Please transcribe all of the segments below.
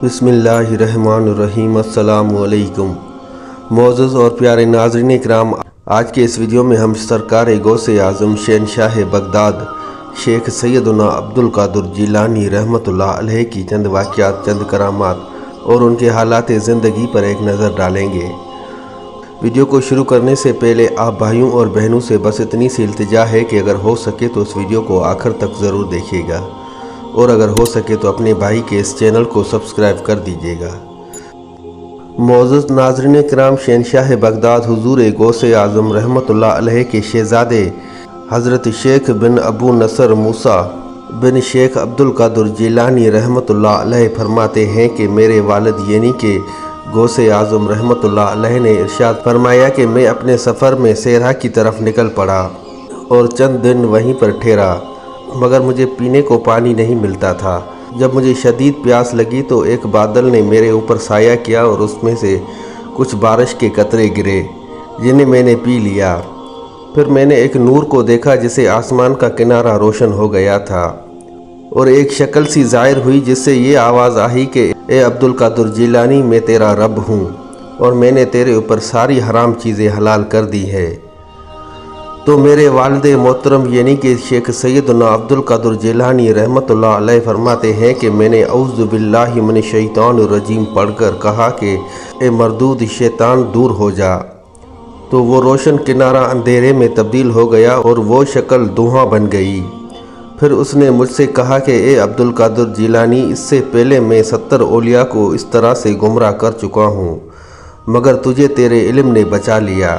बिस्मिल्लाहिर्रहमानिर्रहीम। अस्सलामु अलैकुम। मोअज़्ज़ज़ और प्यारे नाज़रीन इकराम, आज के इस वीडियो में हम सरकार गौसे आज़म शहंशाह बगदाद शेख सैयदना अब्दुल कादिर जिलानी रहमतुल्लाह अलैह की चंद वाक़यात, चंद करामात और उनके हालात ज़िंदगी पर एक नज़र डालेंगे। वीडियो को शुरू करने से पहले आप भाइयों और बहनों से बस इतनी सी इल्तिजा है कि अगर हो सके तो इस वीडियो को आखिर तक ज़रूर देखिएगा और अगर हो सके तो अपने भाई के इस चैनल को सब्सक्राइब कर दीजिएगा। मोअज़्ज़ज़ नाज़रीन किराम, शहंशाह बगदाद हुज़ूर गौसे आज़म रहमतुल्लाह अलैह के शहज़ादे हज़रत शेख बिन अबू नसर मूसा बिन शेख अब्दुल कादिर जिलानी रहमतुल्लाह अलैह फरमाते हैं कि मेरे वालिद यानी कि गौसे आज़म रहमतुल्लाह अलैह ने इरशाद फरमाया कि मैं अपने सफ़र में सेहरा की तरफ निकल पड़ा और चंद दिन वहीं पर ठहरा, मगर मुझे पीने को पानी नहीं मिलता था। जब मुझे शदीद प्यास लगी तो एक बादल ने मेरे ऊपर साया किया और उसमें से कुछ बारिश के कतरे गिरे जिन्हें मैंने पी लिया। फिर मैंने एक नूर को देखा जिसे आसमान का किनारा रोशन हो गया था और एक शक्ल सी ज़ाहिर हुई जिससे ये आवाज़ आई कि ए अब्दुल कादिर जिलानी, मैं तेरा रब हूँ और मैंने तेरे ऊपर सारी हराम चीज़ें हलाल कर दी है। तो मेरे वालिद मोहतरम यानी कि शेख सैयदना अब्दुल कादिर जिलानी रहमतुल्लाह अलैह फरमाते हैं कि मैंने औज़ु बिल्लाहि मिनश शैतानिर रजीम पढ़कर कहा कि ए मरदूद शैतान दूर हो जा। तो वो रोशन किनारा अंधेरे में तब्दील हो गया और वो शक्ल धुआं बन गई। फिर उसने मुझसे कहा कि ए अब्दुल कादिर जिलानी, इससे पहले मैं 70 औलिया को इस तरह से गुमराह कर चुका हूँ, मगर तुझे तेरे इल्म ने बचा लिया।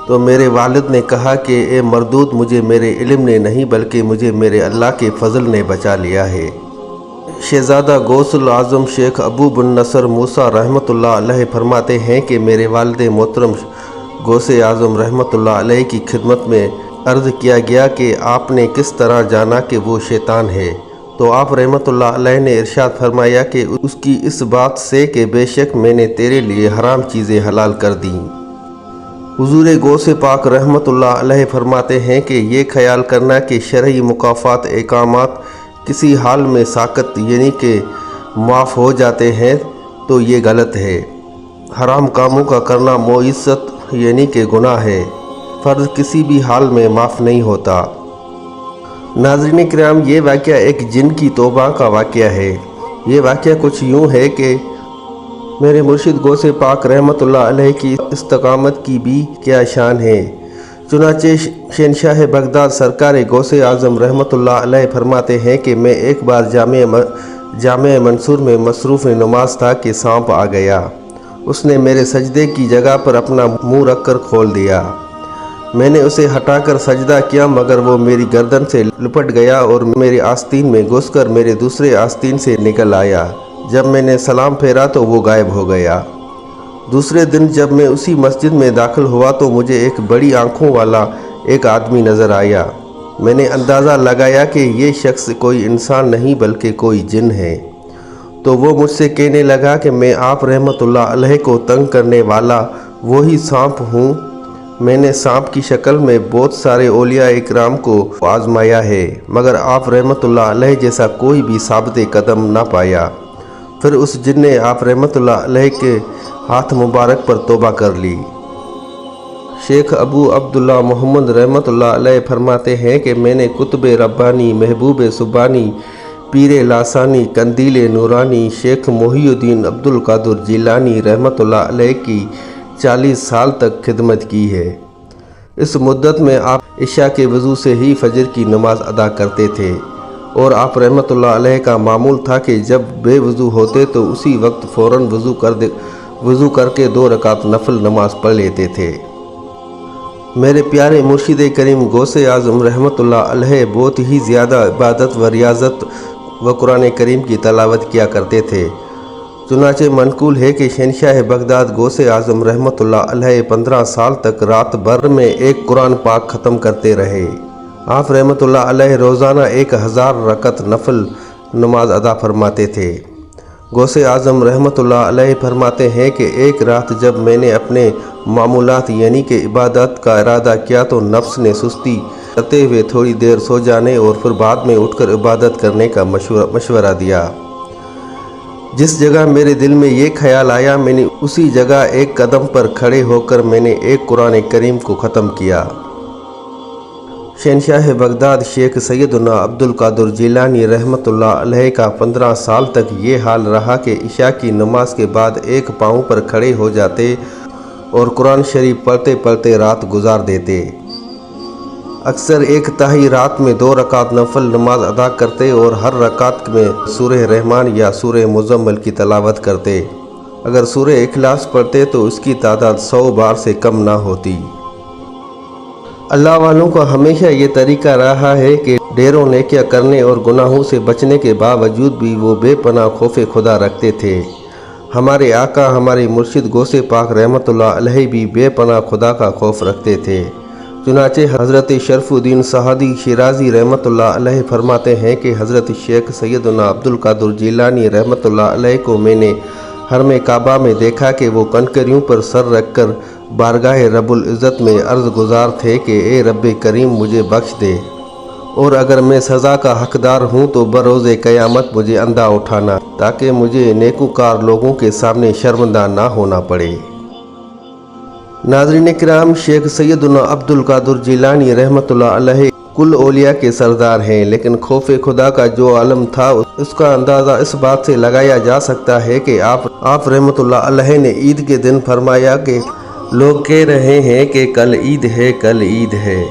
तो मेरे वालिद ने कहा कि ए मरदूद, मुझे मेरे इल्म ने नहीं बल्कि मुझे मेरे अल्लाह के फजल ने बचा लिया है। शहज़ादा गौसुल आज़म शेख अबू बिन नसर मूसा रहमतुल्लाह अलैह फरमाते हैं कि मेरे वालिद मोहतरम गौसे आज़म रहमतुल्लाह अलैह की खिदमत में अर्ज़ किया गया कि आपने किस तरह जाना कि वो शैतान है। तो आप रहमतुल्लाह अलैह ने इरशाद फरमाया कि उसकी इस बात से कि बेशक मैंने तेरे लिए हराम चीज़ें हलाल कर दी। हुज़ूर गौसे पाक रहमतुल्लाह अलैह फरमाते हैं कि ये ख्याल करना कि शरई मुकाफ़ात एकामात किसी हाल में साकत यानी कि माफ़ हो जाते हैं तो ये गलत है। हराम कामों का करना मोइज़्ज़त यानी कि गुनाह है। फ़र्ज़ किसी भी हाल में माफ़ नहीं होता। नाज़रीन किराम, ये वाक़या एक जिन की तौबा का वाक़या है। ये वाक़या कुछ यूँ है कि मेरे मुर्शिद गौसे पाक रहमतुल्लाह अलैह की इस्तकामत की भी क्या शान है। चुनाचे शहंशाह बगदाद सरकार गौसे आज़म रहमतुल्लाह अलैह फरमाते हैं कि मैं एक बार जामे मंसूर में मसरूफ़ नमाज था कि सांप आ गया। उसने मेरे सजदे की जगह पर अपना मुँह रख कर खोल दिया। मैंने उसे हटाकर सजदा किया, मगर वो मेरी गर्दन से लिपट गया और मेरे आस्तीन में घुसकर मेरे दूसरे आस्तीन से निकल आया। जब मैंने सलाम फेरा तो वो गायब हो गया। दूसरे दिन जब मैं उसी मस्जिद में दाखिल हुआ तो मुझे एक बड़ी आँखों वाला एक आदमी नज़र आया। मैंने अंदाज़ा लगाया कि ये शख्स कोई इंसान नहीं बल्कि कोई जिन है। तो वो मुझसे कहने लगा कि मैं आप रहमतुल्लाह अलैह को तंग करने वाला वही सांप हूँ। मैंने सांप की शक्ल में बहुत सारे औलिया इकराम को आजमाया है, मगर आप रहमतुल्लाह अलैह जैसा कोई भी साबित कदम ना पाया। फिर उस जिन ने आप रहमतुल्लाह अलैह के हाथ मुबारक पर तौबा कर ली। शेख अबू अब्दुल्ला मोहम्मद रहमतुल्लाह अलैह फरमाते हैं कि मैंने कुतुब रब्बानी, महबूब सुबानी, पीर लासानी, कंदील नूरानी, शेख मोहिउद्दीन अब्दुल कादिर जिलानी रहमतुल्लाह अलैह की 40 साल तक खिदमत की है। इस मुद्दत में आप इशा के वज़ू से ही फजर की नमाज अदा करते थे और आप रहमतुल्लाह अलैह का मामूल था कि जब बेवज़ू होते तो उसी वक्त फ़ौरन वज़ू करके 2 रकात नफल नमाज पढ़ लेते थे। मेरे प्यारे मुर्शिद करीम गौसे आज़म रहमतुल्लाह अलैह बहुत ही ज़्यादा इबादत व रियाज़त व कुरान करीम की तलावत किया करते थे। चुनाचे मनकूल है कि शहंशाह बगदाद गौसे आज़म रहमतुल्लाह अलैह 15 साल तक रात भर में एक कुरान पाक ख़त्म करते रहे। आप रहमतुल्लाह अलैह रोज़ाना 1000 रकत नफल नमाज अदा फरमाते थे। गौसे आज़म रहमतुल्लाह अलैह फरमाते हैं कि एक रात जब मैंने अपने मामूलात यानी कि इबादत का इरादा किया तो नफ्स ने सुस्ती करते हुए थोड़ी देर सो जाने और फिर बाद में उठकर इबादत करने का मशवरा दिया। जिस जगह मेरे दिल में ये ख्याल आया, मैंने उसी जगह एक कदम पर खड़े होकर मैंने एक कुरान करीम को ख़त्म किया। शहनशाह बगदाद शेख सैयदना अब्दुल कादिर जिलानी रहमतुल्लाह अलैह का 15 साल तक ये हाल रहा कि इशा की नमाज के बाद एक पाँव पर खड़े हो जाते और कुरान शरीफ पढ़ते पढ़ते रात गुजार देते। अक्सर एक ताही रात में 2 रकात नफल नमाज अदा करते और हर रकात में सूरह रहमान या सूरह मुज़म्मिल की तलावत करते। अगर सूरह इखलास पढ़ते तो उसकी तादाद 100 बार से कम ना होती। अल्लाह वालों का हमेशा ये तरीका रहा है कि ढेरों नेकियां करने और गुनाहों से बचने के बावजूद भी वो बेपनाह खौफ खुदा रखते थे। हमारे आका हमारे मुर्शिद गौसे पाक रहमतुल्लाह अलैह भी बेपनाह खुदा का खौफ रखते थे। चुनाचे हज़रत शरफुद्दीन सहादी शिराजी रहमतुल्लाह अलैह फरमाते हैं कि हज़रत शेख सैयदना अब्दुल कादिर जिलानी रहमतुल्लाह अलैह को मैंने हरम काबा में देखा कि वो कनकरियों पर सर रखकर बारगाह रब्बुल इज़्ज़त में अर्ज़ गुजार थे कि ए रब्बे करीम मुझे बख्श दे, और अगर मैं सज़ा का हकदार हूँ तो बरोज़े क़यामत मुझे अंधा उठाना, ताकि मुझे नेकूकार लोगों के सामने शर्मिंदा ना होना पड़े। नाज़रीन किराम, शेख सैयदना अब्दुल कादिर जिलानी रहमतुल्लाह अलैह कुल औलिया के सरदार हैं, लेकिन खौफ खुदा का जो आलम था उसका अंदाज़ा इस बात से लगाया जा सकता है कि आप रहमतुल्लाह अलैह ने ईद के दिन फरमाया कि लोग कह रहे हैं कि कल ईद है, कल ईद है,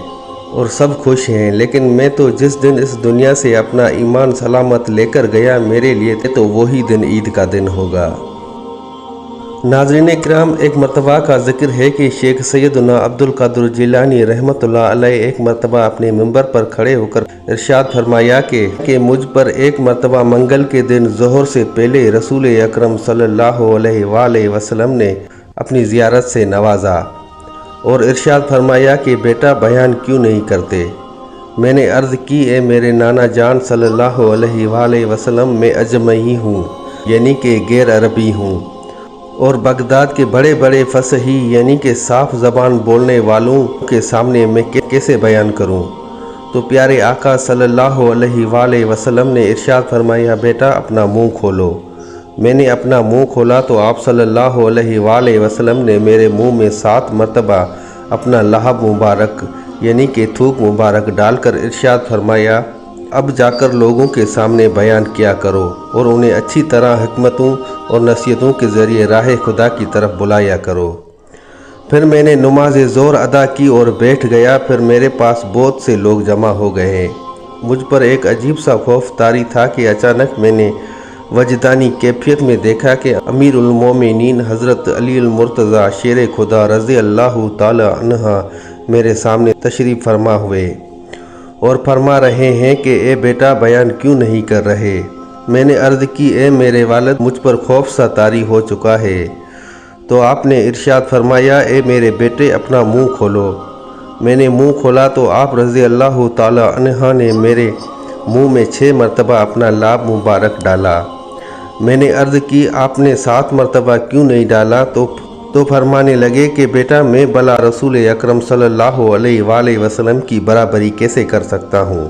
और सब खुश हैं, लेकिन मैं तो जिस दिन इस दुनिया से अपना ईमान सलामत लेकर गया, मेरे लिए तो वही दिन ईद का दिन होगा। नाज़रीन किराम, एक मरतबा का ज़िक्र है कि शेख सैयदना अब्दुल कादिर जिलानी रहमतुल्लाह अलैह एक मरतबा अपने मिंबर पर खड़े होकर इरशाद फरमाया कि मुझ पर एक मरतबा मंगल के दिन ज़ोहर से पहले रसूल अकरम सल्लल्लाहु अलैहि वसल्लम ने अपनी ज़ियारत से नवाजा और इरशाद फरमाया कि बेटा बयान क्यों नहीं करते। मैंने अर्ज़ की, ए मेरे नाना जान सल्लल्लाहु अलैहि वसल्लम, मैं अजमी हूँ, यानी कि गैर अरबी हूँ, और बगदाद के बड़े बड़े फसही यानी कि साफ ज़बान बोलने वालों के सामने मैं कैसे बयान करूं। तो प्यारे आका सल्लल्लाहु अलैहि वसल्लम ने इरशाद फरमाया, बेटा अपना मुंह खोलो। मैंने अपना मुंह खोला तो आप सल्लल्लाहु अलैहि वसल्लम ने मेरे मुंह में 7 मरतबा अपना लहब मुबारक यानी कि थूक मुबारक डालकर इरशाद फरमाया, अब जाकर लोगों के सामने बयान किया करो और उन्हें अच्छी तरह हिकमतों और नसीहतों के ज़रिए राह खुदा की तरफ बुलाया करो। फिर मैंने नमाज ज़ोहर अदा की और बैठ गया। फिर मेरे पास बहुत से लोग जमा हो गए। मुझ पर एक अजीब सा खौफ तारी था कि अचानक मैंने वजदानी कैफियत में देखा कि अमीरुल मोमिनीन हज़रत अली मुर्तज़ा शेर खुदा रज़ी अल्लाह ताला अन्हा मेरे सामने तशरीफ़ फरमा हुए और फरमा रहे हैं कि ए बेटा बयान क्यों नहीं कर रहे। मैंने अर्ज़ की, ए मेरे वालिद, मुझ पर खौफ सा तारी हो चुका है। तो आपने इरशाद फरमाया, ए मेरे बेटे अपना मुंह खोलो। मैंने मुंह खोला तो आप रज़ी अल्लाह ताला अन्हा ने मेरे मुंह में 6 मरतबा अपना लाभ मुबारक डाला। मैंने अर्ज़ की, आपने 7 मरतबा क्यों नहीं डाला? तो फरमाने लगे कि बेटा मैं भला रसूल अकरम सल्लल्लाहु अलैहि वसल्लम की बराबरी कैसे कर सकता हूँ।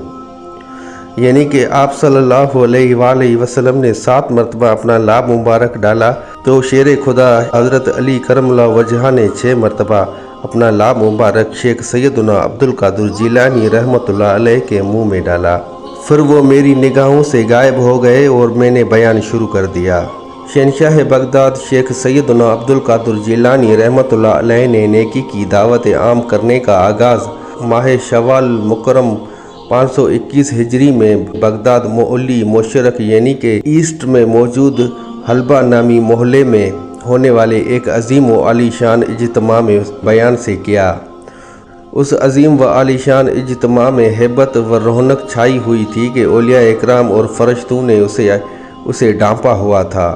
यानी कि आप सल्लल्लाहु अलैहि वसल्लम ने 7 मरतबा अपना लाभ मुबारक डाला, तो शेर खुदा हज़रत अली करमुल्लाह वजहा ने 6 मरतबा अपना लाभ मुबारक शेख सैयदना अब्दुल कादिर जिलानी रहमतुल्लाह अलैह के मुँह में डाला। फिर वो मेरी निगाहों से गायब हो गए और मैंने बयान शुरू कर दिया। शहनशाह बगदाद शेख सैयदना अब्दुल कादिर जिलानी रहमतुल्लाह अलैह ने नेकी की दावत आम करने का आगाज़ माह शवाल मुकर्रम 521 हिजरी में बगदाद मोहल्ली मोशरक यानी कि ईस्ट में मौजूद हलबा नामी मोहल्ले में होने वाले एक अजीम व आलीशान इज्तिमा में बयान से किया। उस अजीम व आलीशान इज्तिमा में हैबत व रौनक छाई हुई थी कि औलिया इकराम और फरिश्तों ने उसे डांपा हुआ था।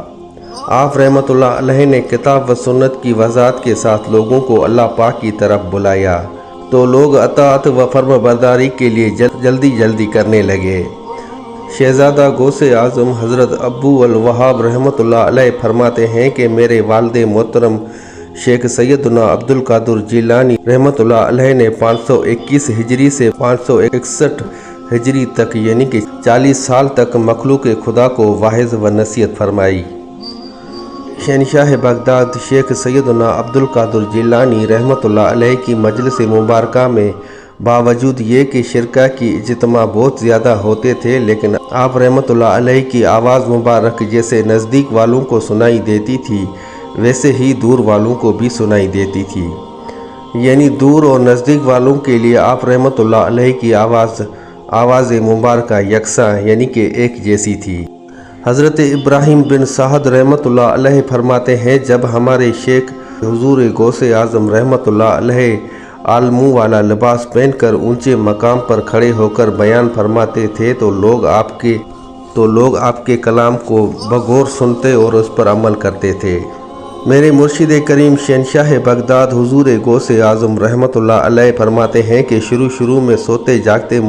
आप रहमतुल्लाह अलैह ने किताब व सुन्नत की वज़ाहत के साथ लोगों को अल्लाह पाक की तरफ बुलाया, तो लोग अताअत व फर्माबरदारी के लिए जल्दी करने लगे। शहज़ादा गौसे आज़म हज़रत अबू अल वहाब रहमतुल्लाह अलैह फरमाते हैं कि मेरे वालिद मोहतरम शेख सैयदना अब्दुल कादिर जिलानी रहमतुल्लाह अलैह ने 521 हिजरी से 561 हिजरी तक यानी कि 40 साल तक मखलूक खुदा को वाइज़ व नसीहत फरमाई। शहनशाह बगदाद शेख सैयदना अब्दुल कादिर जिलानी रहमतुल्लाह अलैह की मजलिस मुबारका में बावजूद ये कि शिरका की इज्तिमा बहुत ज़्यादा होते थे, लेकिन आप रहमतुल्लाह अलैह की आवाज़ मुबारक जैसे नज़दीक वालों को सुनाई देती थी वैसे ही दूर वालों को भी सुनाई देती थी। यानी दूर और नज़दीक वालों के लिए आप रहमतुल्लाह अलैह की आवाज़ मुबारक यकसा यानी कि एक जैसी थी। हज़रत इब्राहिम बिन साहद रहमतुल्लाह अलैह फरमाते हैं, जब हमारे शेख हुजूर गौसे आज़म रहमतुल्लाह अलैह आलमू वाला लिबास पहनकर ऊंचे मकाम पर खड़े होकर बयान फरमाते थे तो लोग आपके कलाम को बगौर सुनते और उस पर अमल करते थे। मेरे मुर्शिद करीम शहनशाह बगदाद हुजूर गौसे आज़म रहमतुल्लाह अलैह फरमाते हैं कि शुरू में सोते जागते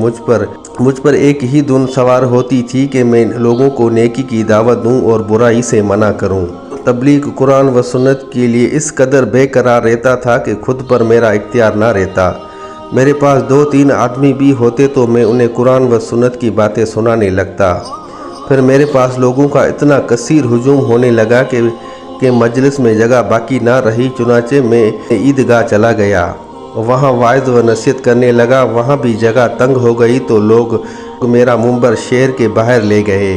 मुझ पर एक ही धुन सवार होती थी कि मैं लोगों को नेकी की दावत दूं और बुराई से मना करूं। तबलीग कुरान व सुन्नत के लिए इस कदर बेकरार रहता था कि खुद पर मेरा इख्तियार ना रहता। मेरे पास 2-3 आदमी भी होते तो मैं उन्हें कुरान व सुन्नत की बातें सुनाने लगता। फिर मेरे पास लोगों का इतना कसीर हुजूम होने लगा कि मजलिस में जगह बाकी ना रही। चुनाचे मैं ईदगाह चला गया, वहाँ वाइज़ व नसीहत करने लगा। वहाँ भी जगह तंग हो गई तो लोग मेरा मुंबर शहर के बाहर ले गए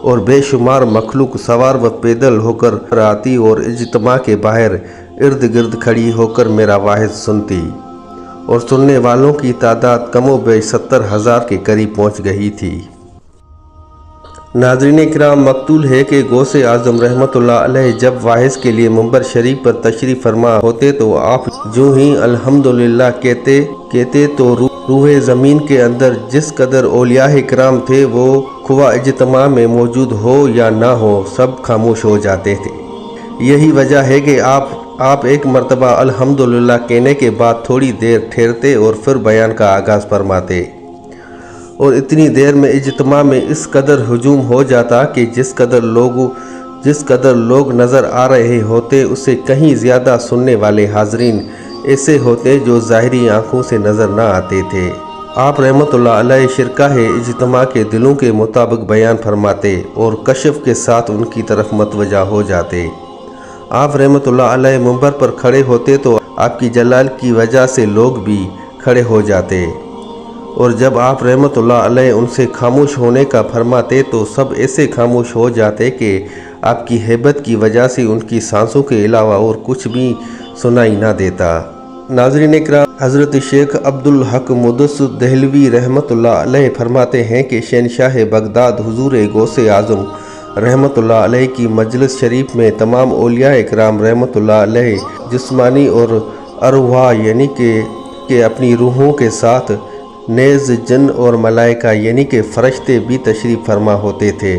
और बेशुमार मखलूक सवार व पैदल होकर आती और इज्तिमा के बाहर इर्द गिर्द खड़ी होकर मेरा वाइज़ सुनती और सुनने वालों की तादाद कमोबेश 70,000 के करीब पहुँच गई थी। नाज़रीन किराम, मकतूल है कि गौसे आज़म रहमतुल्लाह अलैह जब वाइज़ के लिए मुंबर शरीफ पर तशरीफ़ फरमा होते तो आप जो ही अल्हम्दुलिल्लाह कहते तो रूह ज़मीन के अंदर जिस कदर औलिया किराम थे वो खुआ इज्तिमा में मौजूद हो या ना हो सब खामोश हो जाते थे। यही वजह है कि आप एक मरतबा अल्हम्दुलिल्लाह कहने के बाद थोड़ी देर ठहरते और फिर बयान का आगाज़ फरमाते और इतनी देर में इज्तिमा में इस कदर हुजूम हो जाता कि जिस कदर लोग नज़र आ रहे होते उससे कहीं ज़्यादा सुनने वाले हाजरीन ऐसे होते जो ज़ाहिरी आँखों से नज़र ना आते थे। आप रहमतुल्लाह अलैह शिरकाह इज्तिमा के दिलों के मुताबिक बयान फरमाते और कशफ के साथ उनकी तरफ मतवजा हो जाते। आप रहमतुल्लाह अलैह मुंबर पर खड़े होते तो आपकी जलाल की वजह से लोग भी खड़े हो जाते और जब आप रहमतुल्लाह अलैह उनसे खामोश होने का फरमाते तो सब ऐसे खामोश हो जाते कि आपकी हैबत की वजह से उनकी सांसों के अलावा और कुछ भी सुनाई ना देता। नाज़रीन इकराम, हज़रत शेख अब्दुल हक मुदस्सिर दहलवी रहमतुल्लाह अलैह फरमाते हैं कि शहनशाह बगदाद हुजूर गौसे आज़म रहमतुल्लाह अलैह की मजलिस शरीफ में तमाम औलिया इकराम रहमतुल्लाह अलैह जिस्मानी और अरवाह यानी कि अपनी रूहों के साथ नेज़ जिन और मलाइका यानी कि फ़रिश्ते भी तशरीफ़ फरमा होते थे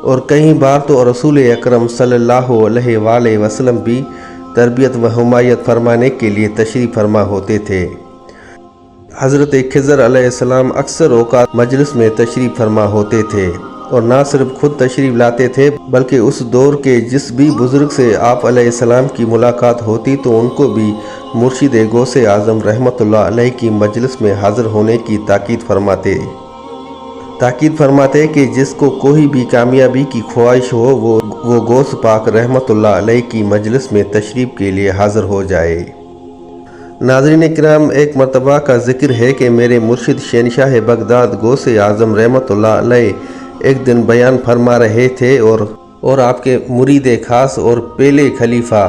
और कई बार तो रसूल अकरम सल्लल्लाहु अलैहि वसल्लम भी तरबियत व हिमायत फरमाने के लिए तशरीफ़ फरमा होते थे। हज़रत खिज़र अलैहिस्सलाम अक्सर औक़ात मजलिस में तशरीफ़ फरमा होते थे और ना सिर्फ खुद तशरीफ़ लाते थे बल्कि उस दौर के जिस भी बुज़ुर्ग से आप अलैहिस्सलाम की मुलाकात होती तो उनको भी मुर्शिद गौसे आज़म रहमतुल्लाह अलैह की मजलिस में हाज़िर होने की ताकीद फरमाते कि जिसको कोई भी कामयाबी की ख्वाहिश हो वो गौस पाक रहमतुल्लाह अलैह की मजलिस में तशरीफ़ के लिए हाज़िर हो जाए। नाज़रीन किराम, एक मरतबा का ज़िक्र है कि मेरे मुर्शिद शहनशाह बगदाद गौसे आज़म रहमतुल्लाह अलैह एक दिन बयान फरमा रहे थे और आपके मुरीद खास और पहले खलीफा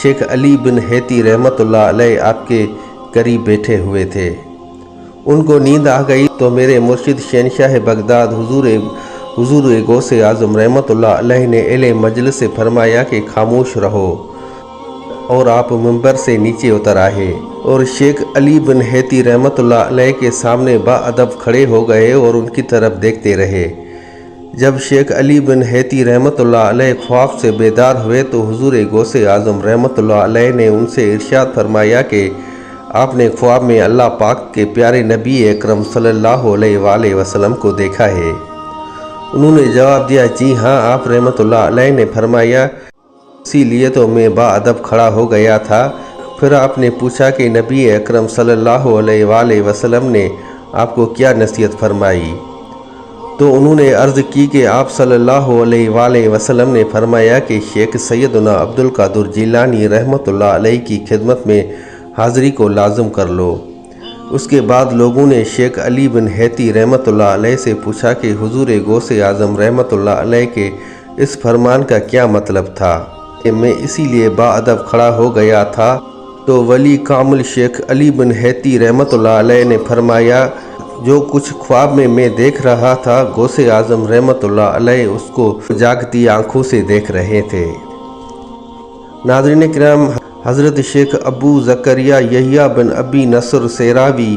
शेख अली बिन हैती रहमतुल्लाह अलैह आपके करीब बैठे हुए थे। उनको नींद आ गई तो मेरे मुर्शिद शहनशाह बगदाद हुजूर गौसे आज़म रहमतुल्लाह अलैह ने अहले मजलिस से फरमाया कि खामोश रहो और आप मिंबर से नीचे उतर आए और शेख अली बिन हैती रहमतुल्लाह अलैह के सामने बाअदब खड़े हो गए और उनकी तरफ देखते रहे। जब शेख अली बिन हैती रहमतुल्लाह अलैह ख्वाब से बेदार हुए तो हुजूर गौसे आज़म रहमतुल्लाह अलैह ने उनसे इरशाद फरमाया कि आपने ख्वाब में अल्लाह पाक के प्यारे नबी अकरम सल्लल्लाहु अलैहि वसल्लम को देखा है। उन्होंने जवाब दिया, जी हाँ। आप रहमतुल्लाह अलैह ने फरमाया, इसीलिए तो मैं बाअदब खड़ा हो गया था। फिर आपने पूछा कि नबी अकरम सल्लल्लाहु अलैहि वसल्लम ने आपको क्या नसीहत फरमाई। تو انہوں نے عرض کی کہ آپ صلی اللہ علیہ وآلہ وسلم نے فرمایا کہ شیخ سیدنا عبدالقادر جیلانی رحمۃ اللہ علیہ کی خدمت میں حاضری کو لازم کر لو۔ اس کے بعد لوگوں نے شیخ علی بن حیتی رحمۃ اللہ علیہ سے پوچھا کہ حضور غوث اعظم رحمۃ اللہ علیہ کے اس فرمان کا کیا مطلب تھا کہ میں اسی لیے باادب کھڑا ہو گیا تھا، تو ولی کامل شیخ علی بن حیتی رحمۃ اللہ علیہ نے فرمایا جو کچھ خواب میں دیکھ رہا تھا غوث اعظم رحمۃ اللہ علیہ اس کو جاگتی آنکھوں سے دیکھ رہے تھے۔ ناظرین کرام، حضرت شیخ ابو زکریا یحییٰ بن ابی نصر سیراوی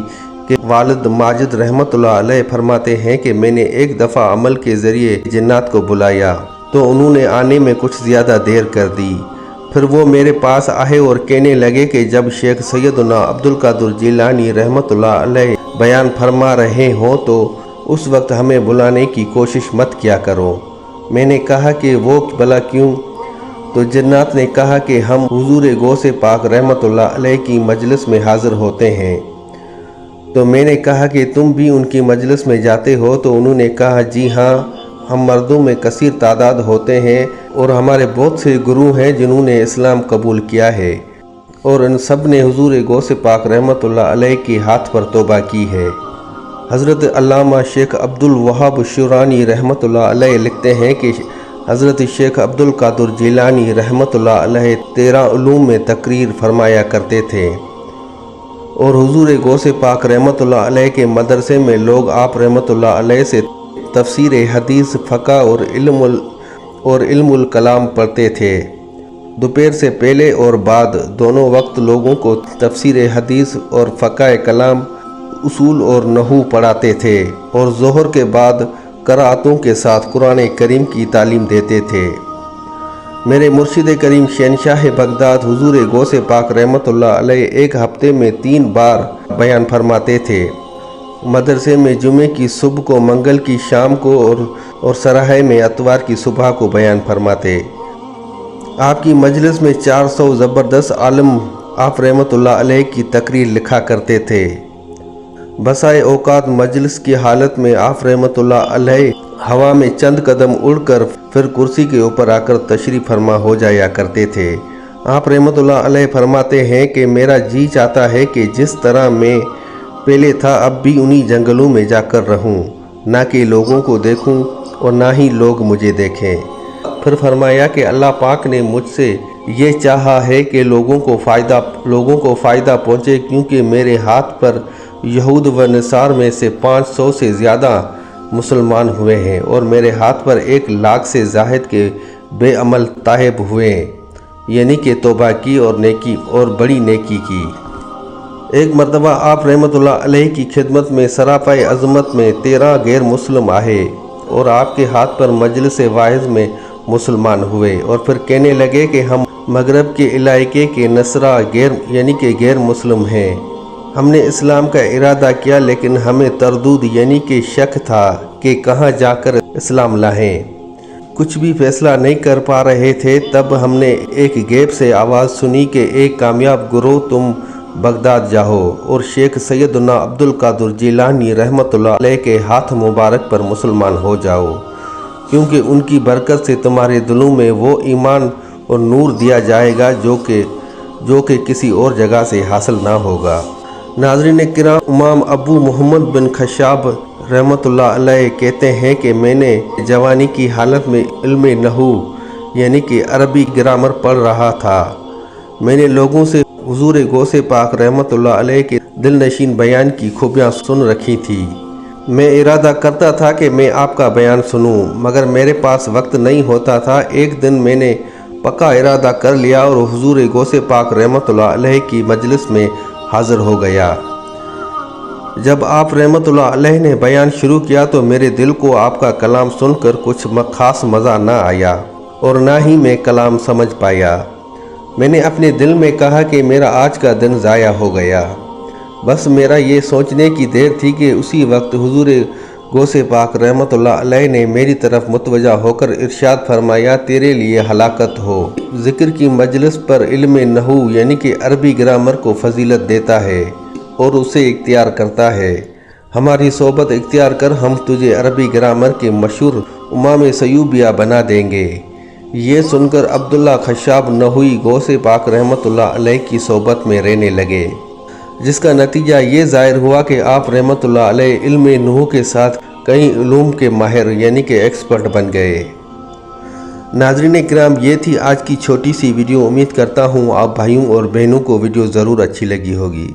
کے والد ماجد رحمۃ اللہ علیہ فرماتے ہیں کہ میں نے ایک دفعہ عمل کے ذریعے جنات کو بلایا تو انہوں نے آنے میں کچھ زیادہ دیر کر دی۔ پھر وہ میرے پاس آئے اور کہنے لگے کہ جب شیخ سیدنا عبدالقادر جیلانی رحمۃ اللہ علیہ بیان فرما رہے ہوں تو اس وقت ہمیں بلانے کی کوشش مت کیا کرو۔ میں نے کہا کہ وہ بھلا کیوں؟ تو جنات نے کہا کہ ہم حضور غوث پاک رحمۃ اللہ علیہ کی مجلس میں حاضر ہوتے ہیں۔ تو میں نے کہا کہ تم بھی ان کی مجلس میں جاتے ہو؟ تو انہوں نے کہا جی ہاں، ہم مردوں میں کثیر تعداد ہوتے ہیں اور ہمارے بہت سے گروہ ہیں جنہوں نے اسلام قبول کیا ہے، اور ان سب نے حضور غوث پاک رحمۃ اللہ علیہ کے ہاتھ پر توبہ کی ہے۔ حضرت علامہ شیخ عبدالوہاب شورانی رحمۃ اللہ علیہ لکھتے ہیں کہ حضرت شیخ عبدالقادر جیلانی رحمۃ اللہ علیہ 13 علوم میں تقریر فرمایا کرتے تھے، اور حضور غوث پاک رحمۃ اللہ علیہ کے مدرسے میں لوگ آپ رحمۃ اللہ علیہ سے تفسیر حدیث، فقہ اور علم الکلام پڑھتے تھے۔ دوپہر سے پہلے اور بعد دونوں وقت لوگوں کو تفسیر حدیث اور فقہ کلام، اصول اور نحو پڑھاتے تھے، اور ظہر کے بعد قرأتوں کے ساتھ قرآن کریم کی تعلیم دیتے تھے۔ میرے مرشد کریم شہنشاہ بغداد حضور غوث پاک رحمۃ اللہ علیہ ایک ہفتے میں 3 بار بیان فرماتے تھے۔ مدرسے میں جمعے کی صبح کو، منگل کی شام کو اور سراہے میں اتوار کی صبح کو بیان فرماتے۔ آپ کی مجلس میں 400 زبردست عالم آپ رحمۃ اللہ علیہ کی تقریر لکھا کرتے تھے۔ بسائے اوقات مجلس کی حالت میں آپ رحمۃ اللہ علیہ ہوا میں چند قدم اڑ کر پھر کرسی کے اوپر آ کر تشریف فرما ہو جایا کرتے تھے۔ آپ رحمۃ اللہ علیہ فرماتے ہیں کہ میرا جی چاہتا ہے کہ جس طرح میں پہلے تھا اب بھی انہی جنگلوں میں جا کر رہوں، نہ کہ لوگوں کو دیکھوں اور نہ ہی لوگ مجھے دیکھیں۔ پھر فرمایا کہ اللہ پاک نے مجھ سے یہ چاہا ہے کہ لوگوں کو فائدہ پہنچے، کیونکہ میرے ہاتھ پر یہود و نصارہ میں سے 500 سے زیادہ مسلمان ہوئے ہیں، اور میرے ہاتھ پر 1 لاکھ سے زائد کے بے عمل تائب ہوئے ہیں، یعنی کہ توبہ کی اور بڑی نیکی کی۔ ایک مرتبہ آپ رحمۃ اللہ علیہ کی خدمت میں سراپائے عظمت میں 13 غیر مسلم آئے اور آپ کے ہاتھ پر مجلس واعظ میں مسلمان ہوئے، اور پھر کہنے لگے کہ ہم مغرب کے علاقے کے نصارہ یعنی کہ غیر مسلم ہیں۔ ہم نے اسلام کا ارادہ کیا، لیکن ہمیں تردد یعنی کہ شک تھا کہ کہاں جا کر اسلام لائیں۔ کچھ بھی فیصلہ نہیں کر پا رہے تھے۔ تب ہم نے ایک غیب سے آواز سنی کہ ایک کامیاب گروہ تم بغداد جاؤ اور شیخ سیدنا عبدالقادر جیلانی رحمۃ اللہ علیہ کے ہاتھ مبارک پر مسلمان ہو جاؤ، کیونکہ ان کی برکت سے تمہارے دلوں میں وہ ایمان اور نور دیا جائے گا جو کہ کسی اور جگہ سے حاصل نہ ہوگا۔ ناظرین کرام، امام ابو محمد بن خشاب رحمۃ اللہ علیہ کہتے ہیں کہ میں نے جوانی کی حالت میں علم نحو یعنی کہ عربی گرامر پڑھ رہا تھا۔ میں نے لوگوں سے حضور غوث پاک رحمۃ اللہ علیہ کے دل نشین بیان کی خوبیاں سن رکھی تھی۔ میں ارادہ کرتا تھا کہ میں آپ کا بیان سنوں، مگر میرے پاس وقت نہیں ہوتا تھا۔ ایک دن میں نے پکا ارادہ کر لیا اور حضور غوث پاک رحمۃ اللہ علیہ کی مجلس میں حاضر ہو گیا۔ جب آپ رحمۃ اللہ علیہ نے بیان شروع کیا تو میرے دل کو آپ کا کلام سن کر کچھ خاص مزہ نہ آیا اور نہ ہی میں کلام سمجھ پایا۔ میں نے اپنے دل میں کہا کہ میرا آج کا دن ضائع ہو گیا۔ بس میرا یہ سوچنے کی دیر تھی کہ اسی وقت حضور غوث پاک رحمۃ اللہ علیہ نے میری طرف متوجہ ہو کر ارشاد فرمایا، تیرے لیے ہلاکت ہو۔ ذکر کی مجلس پر علم نحو یعنی کہ عربی گرامر کو فضیلت دیتا ہے اور اسے اختیار کرتا ہے، हमारी सोबत इख्तियार कर, हम तुझे अरबी ग्रामर के मशहूर इमाम सयूबिया बना देंगे। ये सुनकर अब्दुल्ला खशाब नहवी गौसे पाक रहमतुल्लाह अलैह की सोबत में रहने लगे, जिसका नतीजा ये ज़ाहिर हुआ कि आप रहमतुल्लाह अलैह इल्म नुहू के साथ कई उलूम के माहिर यानी कि एक्सपर्ट बन गए। नाज़रीन किराम, ये थी आज की छोटी सी वीडियो। उम्मीद करता हूँ आप भाइयों और बहनों को वीडियो ज़रूर अच्छी लगी होगी।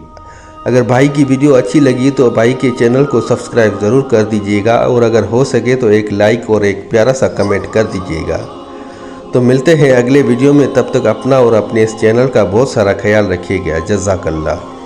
अगर भाई की वीडियो अच्छी लगी तो भाई के चैनल को सब्सक्राइब ज़रूर कर दीजिएगा, और अगर हो सके तो एक लाइक और एक प्यारा सा कमेंट कर दीजिएगा। तो मिलते हैं अगले वीडियो में, तब तक अपना और अपने इस चैनल का बहुत सारा ख्याल रखिएगा। जज़ाकल्लाह।